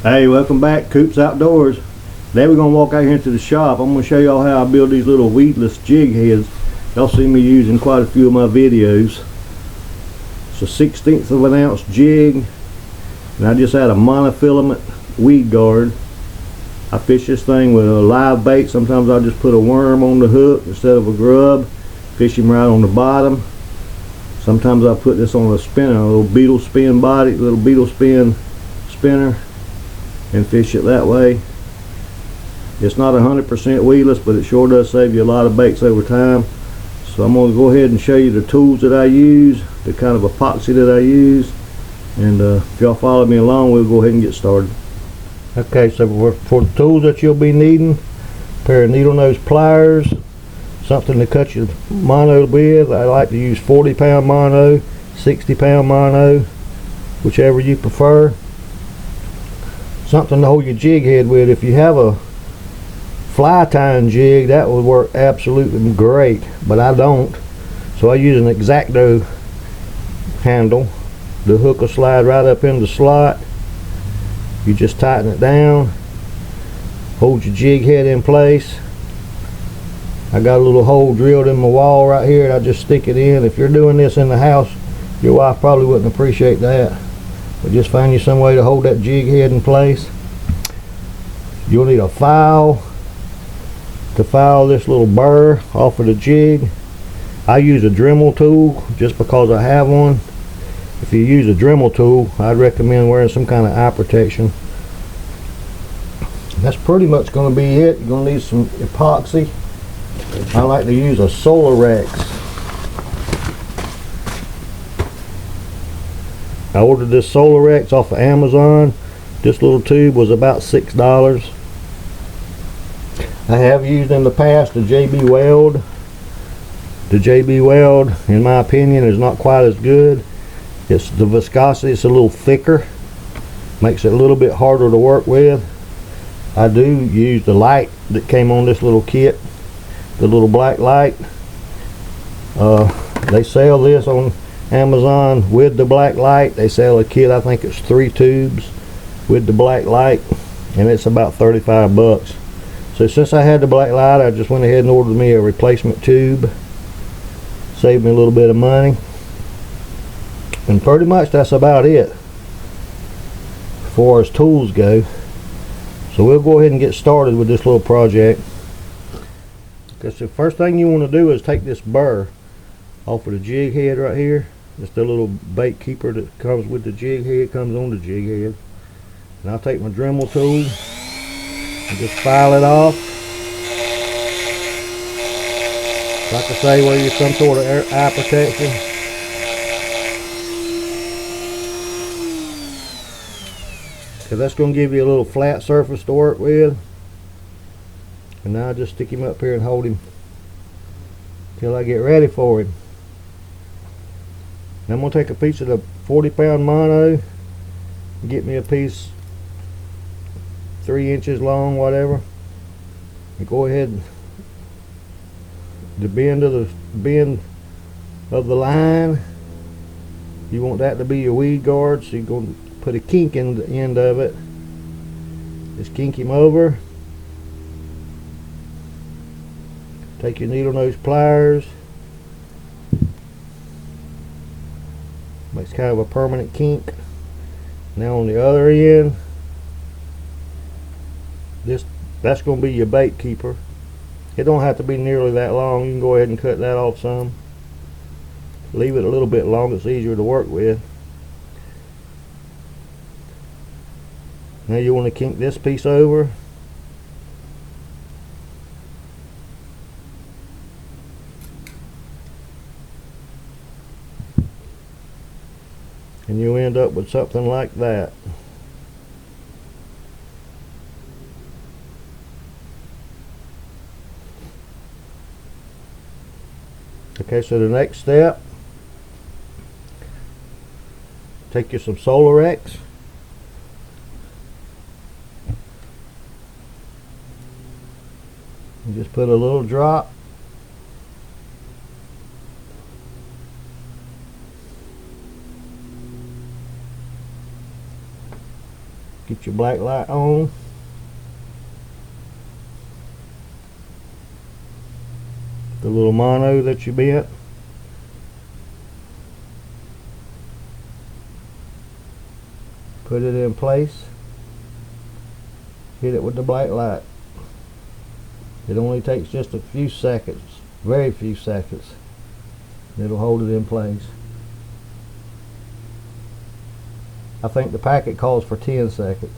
Hey, welcome back, Coops Outdoors. Today we're going to walk out here into the shop. I'm going to show y'all how I build these little weedless jig heads. Y'all see me using quite a few of my videos. It's a 1/16 of an ounce jig, and I just add a monofilament weed guard. I fish this thing with a live bait. Sometimes I'll just put a worm on the hook instead of a grub. Fish him right on the bottom. Sometimes I put this on a spinner, a little beetle spin body, little beetle spin spinner, and fish it that way. It's not 100% weedless, but it sure does save you a lot of baits over time. So I'm going to go ahead and show you the tools that I use, the kind of epoxy that I use, and if y'all follow me along, we'll go ahead and get started. Okay, so for the tools that you'll be needing, a pair of needle nose pliers, something to cut your mono with. I like to use 40-pound mono, 60-pound mono, whichever you prefer. Something to hold your jig head with. If you have a fly tying jig, that would work absolutely great, but I don't, so I use an X-Acto handle. The hook will slide right up in the slot. You just tighten it down, hold your jig head in place. I got a little hole drilled in my wall right here, and I just stick it in. If you're doing this in the house, your wife probably wouldn't appreciate that, but just find you some way to hold that jig head in place. You'll need a file to file this little burr off of the jig. I use a Dremel tool just because I have one. If you use a Dremel tool, I'd recommend wearing some kind of eye protection. That's pretty much going to be it. You're going to need some epoxy. I like to use a Solarex. I ordered this Solarex off of Amazon. This little tube was about $6. I have used in the past the JB Weld. The JB Weld, in my opinion, is not quite as good. It's the viscosity, it's a little thicker, makes it a little bit harder to work with. I do use the light that came on this little kit, the little black light. They sell this on Amazon with the black light. They sell a kit, I think it's 3 tubes with the black light, and it's about 35 bucks. So since I had the black light, I just went ahead and ordered me a replacement tube. Saved me a little bit of money. And pretty much that's about it as far as tools go. So we'll go ahead and get started with this little project. Okay, so the first thing you want to do is take this burr off of the jig head right here. It's the little bait keeper that comes with the jig head, comes on the jig head. And I'll take my Dremel tool and just file it off. Like I say, wear you some sort of eye protection. So that's going to give you a little flat surface to work with. And now I just stick him up here and hold him till I get ready for him. And I'm going to take a piece of the 40-pound mono and get me a piece 3 inches long, whatever, and go ahead and the bend of the line, you want that to be your weed guard, so you're going to put a kink in the end of it. Just kink him over. Take your needle nose pliers, makes kind of a permanent kink. Now on the other end, that's going to be your bait keeper. It don't have to be nearly that long. You can go ahead and cut that off some. Leave it a little bit long, it's easier to work with. Now you want to kink this piece over. And you end up with something like that. Okay, so the next step, take you some Solarex. And just put a little drop Get your black light on. The little mono that you bent. Put it in place. Hit it with the black light. It only takes just a few seconds, very few seconds. It'll hold it in place. I think the packet calls for 10 seconds.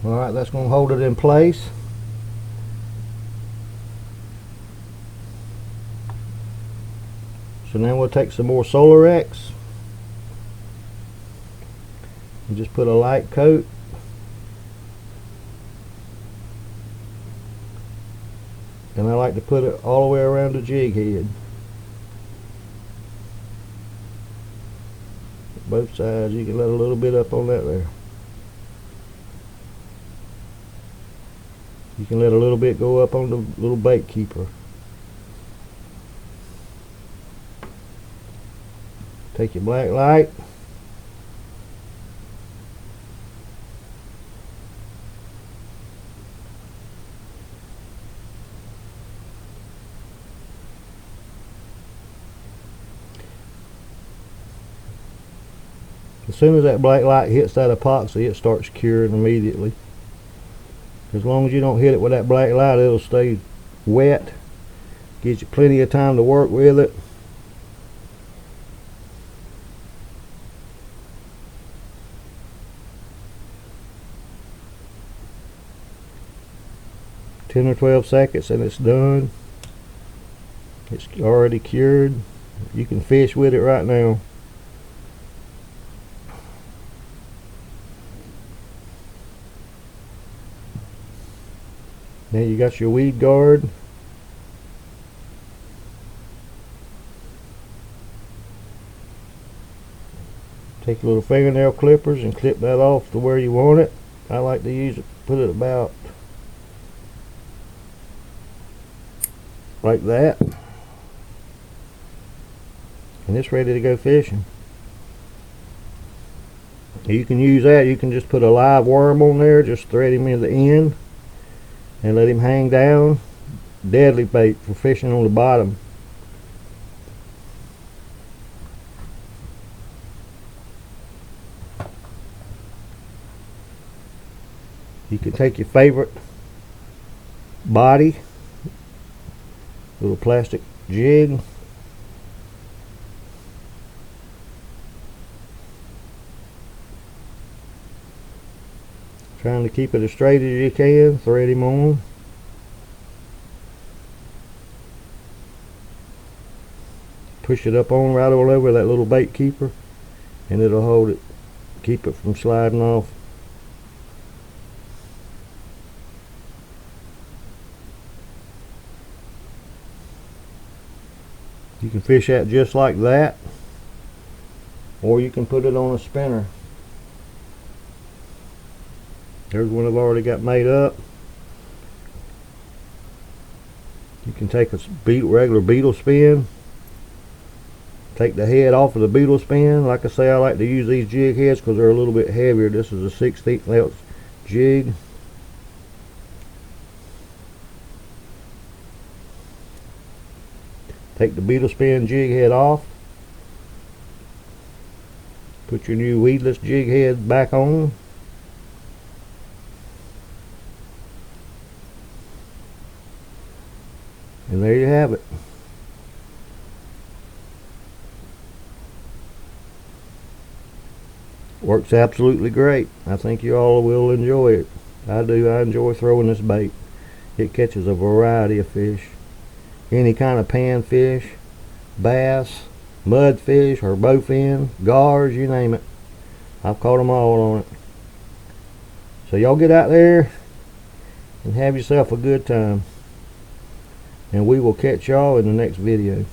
Alright, that's going to hold it in place. So now we'll take some more Solar X and just put a light coat. And I like to put it all the way around the jig head. Both sides. You can let a little bit up on that there. You can let a little bit go up on the little bait keeper. Take your black light. As soon as that black light hits that epoxy, it starts curing immediately. As long as you don't hit it with that black light, it'll stay wet. Gives you plenty of time to work with it. Ten or 12 seconds and it's done. It's already cured. You can fish with it right now. Now you got your weed guard. Take your little fingernail clippers and clip that off to where you want it. I like to use it, put it about like that. And it's ready to go fishing. You can use that. You can just put a live worm on there, just thread him in the end and let him hang down. Deadly bait for fishing on the bottom. You can take your favorite body, little plastic jig, trying to keep it as straight as you can, thread him on. Push it up on right all over that little bait keeper and it'll hold it, keep it from sliding off. You can fish that just like that, or you can put it on a spinner. There's one I've already got made up. You can take a regular beetle spin, take the head off of the beetle spin. Like I say, I like to use these jig heads because they're a little bit heavier. This is a 1/16 ounce jig. Take the beetle spin jig head off. Put your new weedless jig head back on. And there you have it. Works absolutely great. I think you all will enjoy it. I do. I enjoy throwing this bait. It catches a variety of fish. Any kind of panfish, bass, mudfish, or bowfin, gars, you name it. I've caught them all on it. So y'all get out there and have yourself a good time. And we will catch y'all in the next video.